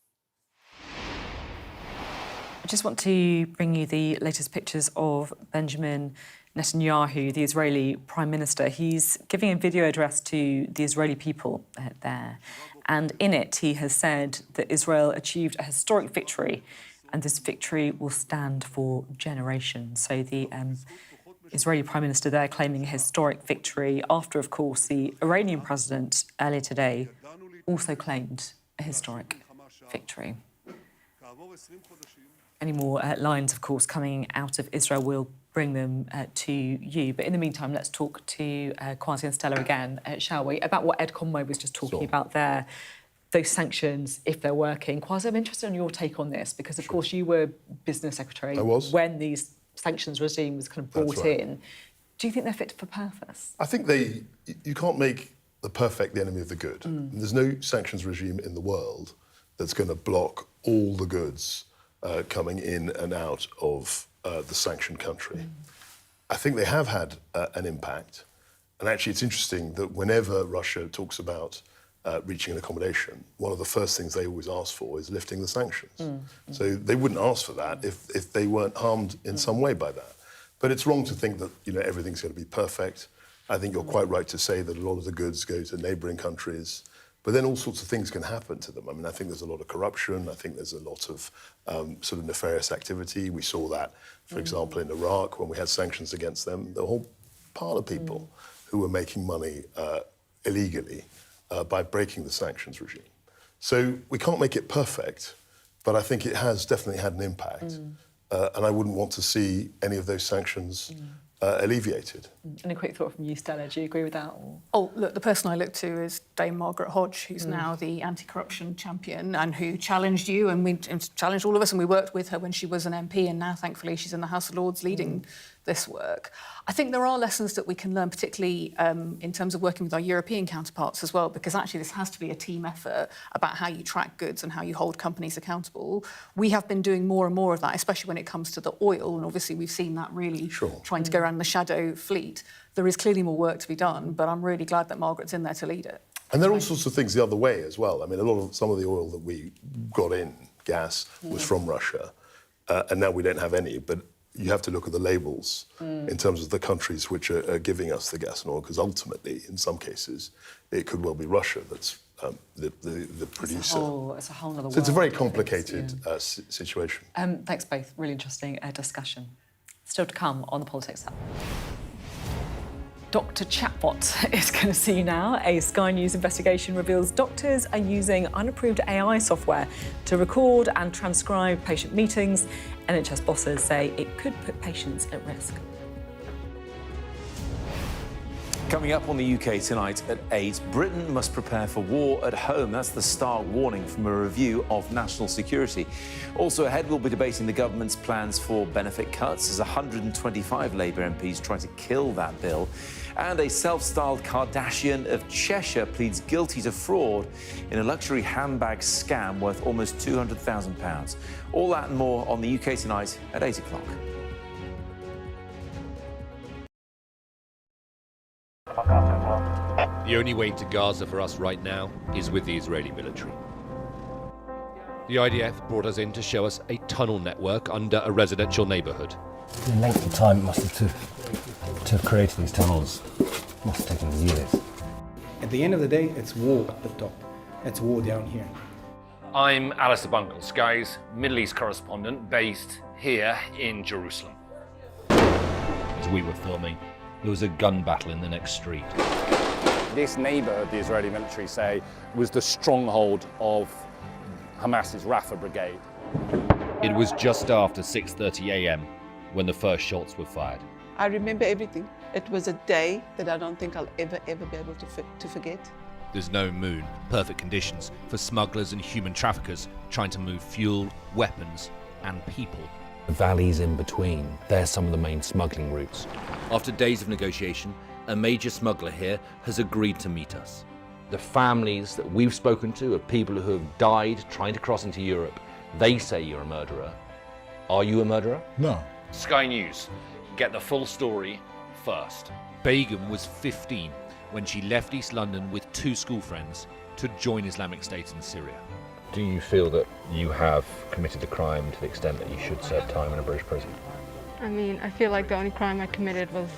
I just want to bring you the latest pictures of Benjamin Netanyahu, the Israeli Prime Minister. He's giving a video address to the Israeli people there. And in it, he has said that Israel achieved a historic victory, and this victory will stand for generations. So the Israeli Prime Minister there claiming a historic victory after, of course, the Iranian president earlier today also claimed a historic victory. Any more lines, of course, coming out of Israel, we'll bring them to you. But in the meantime, let's talk to Kwasi and Stella again, shall we, about what Ed Conway was just talking about there, those sanctions, if they're working. Kwasi, I'm interested in your take on this, because, of course, you were business secretary when these sanctions regime was kind of brought in. Do you think they're fit for purpose? I think you can't make the perfect the enemy of the good. There's no sanctions regime in the world that's going to block all the goods coming in and out of the sanctioned country. I think they have had an impact. And actually, it's interesting that whenever Russia talks about reaching an accommodation, one of the first things they always ask for is lifting the sanctions. So they wouldn't ask for that if they weren't harmed in some way by that. But it's wrong to think that everything's going to be perfect. I think you're quite right to say that a lot of the goods go to neighbouring countries. But then all sorts of things can happen to them. I mean, I think there's a lot of corruption. I think there's a lot of sort of nefarious activity. We saw that, for example, in Iraq, when we had sanctions against them. The whole pile of people who were making money illegally by breaking the sanctions regime. So we can't make it perfect, but I think it has definitely had an impact. And I wouldn't want to see any of those sanctions alleviated. And a quick thought from you, Stella, do you agree with that? Or? Oh, look, the person I look to is Dame Margaret Hodge, who's now the anti-corruption champion and who challenged you and challenged all of us, and we worked with her when she was an MP, and now, thankfully, she's in the House of Lords leading this work. I think there are lessons that we can learn, particularly in terms of working with our European counterparts as well, because actually this has to be a team effort about how you track goods and how you hold companies accountable. We have been doing more and more of that, especially when it comes to the oil, and obviously we've seen that really trying to go around the shadow fleet. There is clearly more work to be done, but I'm really glad that Margaret's in there to lead it. And there are all sorts of things the other way as well. I mean, some of the oil that we got in, gas, was from Russia, and now we don't have any, but you have to look at the labels in terms of the countries which are giving us the gas and oil, because ultimately, in some cases, it could well be Russia that's the producer. It's a whole other world. So it's a very complicated situation. Thanks both. Really interesting discussion. Still to come on the Politics Hub. Dr. Chatbot is going to see you now. A Sky News investigation reveals doctors are using unapproved AI software to record and transcribe patient meetings. NHS bosses say it could put patients at risk. Coming up on the UK tonight at 8, Britain must prepare for war at home. That's the stark warning from a review of national security. Also ahead, we'll be debating the government's plans for benefit cuts as 125 Labour MPs try to kill that bill. And a self-styled Kardashian of Cheshire pleads guilty to fraud in a luxury handbag scam worth almost £200,000. All that and more on the UK tonight at 8 o'clock. The only way to Gaza for us right now is with the Israeli military. The IDF brought us in to show us a tunnel network under a residential neighbourhood. The length of time it must have to have created these tunnels must have taken years. At the end of the day, it's war at the top. It's war down here. I'm Alistair Bungle, Sky's Middle East correspondent based here in Jerusalem. As we were filming, there was a gun battle in the next street. This neighbourhood, the Israeli military say, was the stronghold of Hamas's Rafah brigade. It was just after 6:30 a.m. when the first shots were fired. I remember everything. It was a day that I don't think I'll ever be able to forget. There's no moon, perfect conditions for smugglers and human traffickers trying to move fuel, weapons and people. The valleys in between, they're some of the main smuggling routes. After days of negotiation, a major smuggler here has agreed to meet us. The families that we've spoken to of people who have died trying to cross into Europe, they say you're a murderer. Are you a murderer? No. Sky News. Get the full story first. Begum was 15 when she left East London with 2 school friends to join Islamic State in Syria. Do you feel that you have committed a crime to the extent that you should serve time in a British prison? I mean, I feel like the only crime I committed was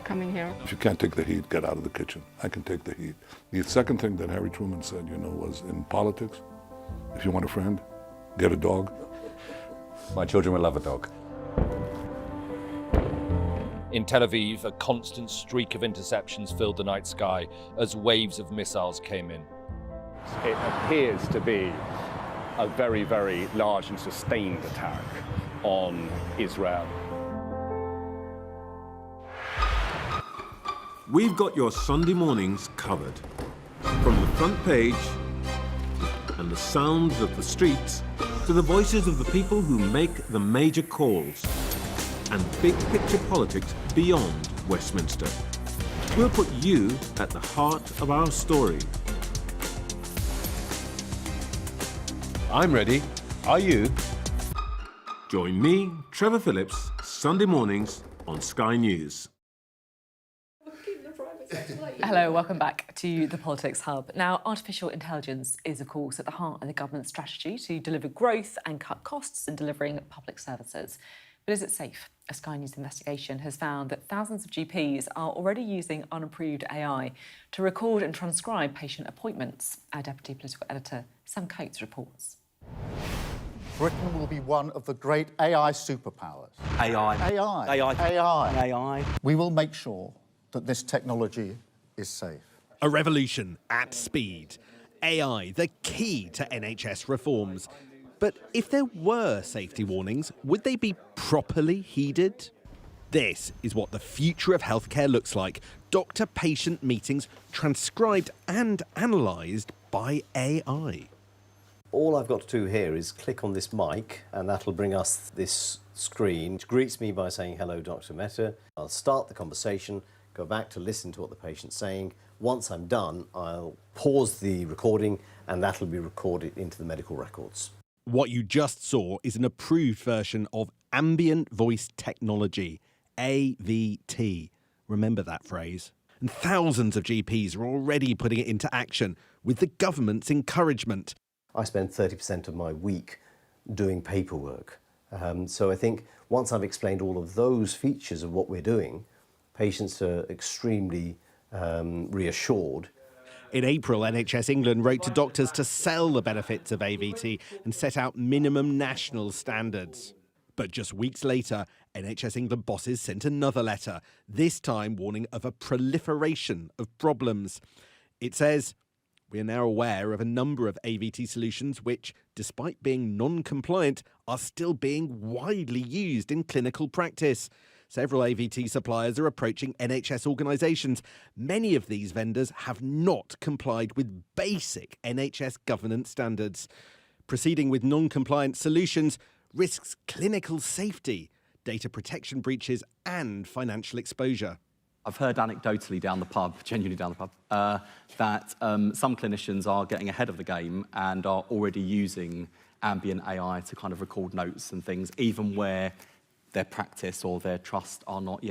coming here. If you can't take the heat, get out of the kitchen. I can take the heat. The second thing that Harry Truman said, was in politics, if you want a friend, get a dog. My children will love a dog. In Tel Aviv, a constant streak of interceptions filled the night sky as waves of missiles came in. It appears to be a very, very large and sustained attack on Israel. We've got your Sunday mornings covered. From the front page and the sounds of the streets to the voices of the people who make the major calls and big picture politics beyond Westminster. We'll put you at the heart of our story. I'm ready. Are you? Join me, Trevor Phillips, Sunday mornings on Sky News. Hello, welcome back to the Politics Hub. Now, artificial intelligence is, of course, at the heart of the government's strategy to deliver growth and cut costs in delivering public services. But is it safe? A Sky News investigation has found that thousands of GPs are already using unapproved AI to record and transcribe patient appointments. Our Deputy Political Editor, Sam Coates, reports. Britain will be one of the great AI superpowers. AI. We will make sure that this technology is safe. A revolution at speed. AI, the key to NHS reforms. But if there were safety warnings, would they be properly heeded? This is what the future of healthcare looks like. Doctor-patient meetings transcribed and analysed by AI. All I've got to do here is click on this mic and that'll bring us this screen which greets me by saying, hello, Dr. Mehta. I'll start the conversation, go back to listen to what the patient's saying. Once I'm done, I'll pause the recording and that'll be recorded into the medical records. What you just saw is an approved version of ambient voice technology, AVT. Remember that phrase. And thousands of GPs are already putting it into action with the government's encouragement. I spend 30% of my week doing paperwork. So I think once I've explained all of those features of what we're doing, patients are extremely reassured. In April, NHS England wrote to doctors to sell the benefits of AVT and set out minimum national standards. But just weeks later, NHS England bosses sent another letter, this time warning of a proliferation of problems. It says, we are now aware of a number of AVT solutions which, despite being non-compliant, are still being widely used in clinical practice. Several AVT suppliers are approaching NHS organisations. Many of these vendors have not complied with basic NHS governance standards. Proceeding with non-compliant solutions risks clinical safety, data protection breaches and financial exposure. I've heard anecdotally down the pub, genuinely down the pub, that some clinicians are getting ahead of the game and are already using ambient AI to kind of record notes and things, even where their practice or their trust haven't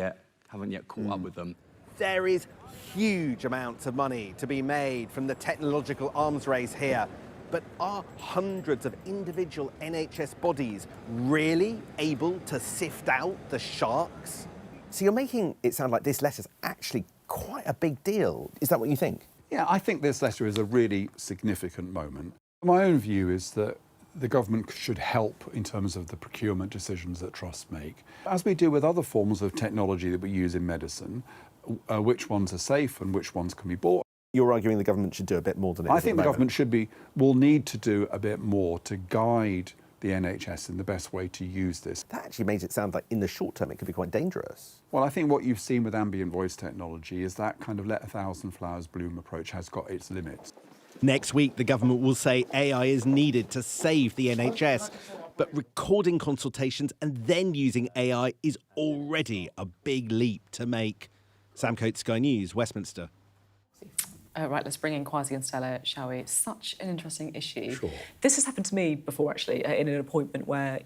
yet caught up with them. There is huge amounts of money to be made from the technological arms race here. But are hundreds of individual NHS bodies really able to sift out the sharks? So you're making it sound like this letter's actually quite a big deal. Is that what you think? Yeah, I think this letter is a really significant moment. My own view is that the government should help in terms of the procurement decisions that trusts make. As we do with other forms of technology that we use in medicine, which ones are safe and which ones can be bought. You're arguing the government should do a bit more than it is I at think the the moment. government will need to do a bit more to guide the NHS in the best way to use this. That actually makes it sound like in the short term it could be quite dangerous. Well, I think what you've seen with ambient voice technology is that kind of let 1,000 flowers bloom approach has got its limits. Next week, the government will say AI is needed to save the NHS. But recording consultations and then using AI is already a big leap to make. Sam Coates, Sky News, Westminster. Right, let's bring in Kwasi and Stella, shall we? Such an interesting issue. Sure. This has happened to me before, actually, in an appointment where,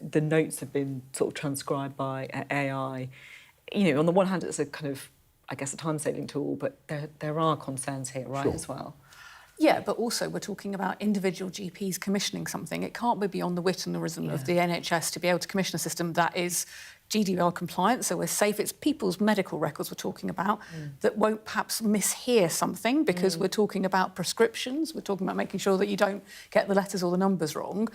the notes have been sort of transcribed by AI. On the one hand, it's a kind of, I guess, a time-saving tool, but there are concerns here, right, Sure. as well? Yeah, but also we're talking about individual GPs commissioning something. It can't be beyond the wit and the wisdom of the NHS to be able to commission a system that is GDPR compliant, so we're safe. It's people's medical records we're talking about that won't perhaps mishear something because we're talking about prescriptions, we're talking about making sure that you don't get the letters or the numbers wrong,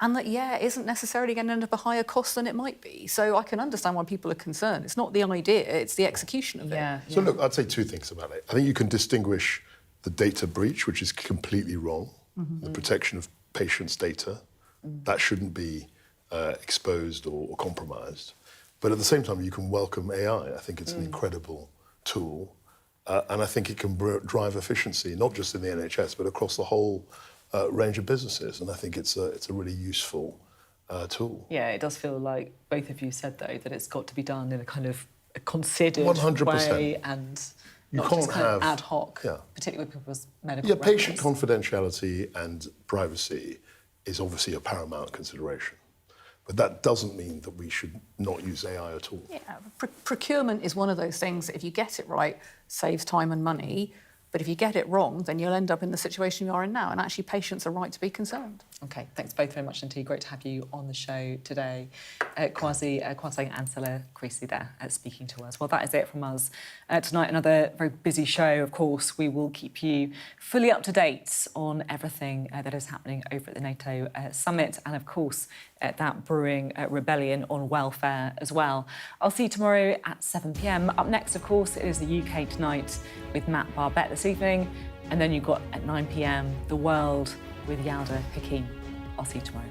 and that, isn't necessarily going to end up a higher cost than it might be. So I can understand why people are concerned. It's not the idea, it's the execution of it. So look, I'd say two things about it. I think you can distinguish the data breach, which is completely wrong, the protection of patients' data. That shouldn't be exposed or compromised. But at the same time, you can welcome AI. I think it's an incredible tool. And I think it can drive efficiency, not just in the NHS, but across the whole range of businesses. And I think it's a really useful tool. Yeah, it does feel like both of you said, though, that it's got to be done in a kind of a considered 100%. way and You not can't just kind of have ad hoc, yeah. particularly with people's medical Yeah, patient records. confidentiality and privacy is obviously a paramount consideration. But that doesn't mean that we should not use AI at all. Yeah, procurement is one of those things that if you get it right, saves time and money. But if you get it wrong, then you'll end up in the situation you are in now. And actually, patients are right to be concerned. OK, thanks both very much indeed. Great to have you on the show today. Kwasi and Stella Creasy there speaking to us. Well, that is it from us tonight. Another very busy show, of course. We will keep you fully up to date on everything that is happening over at the NATO summit and, of course, that brewing rebellion on welfare as well. I'll see you tomorrow at 7 p.m. Up next, of course, it is the UK Tonight with Matt Barbette this evening. And then you've got at 9 p.m. The World with Yalda Hakim. I'll see you tomorrow.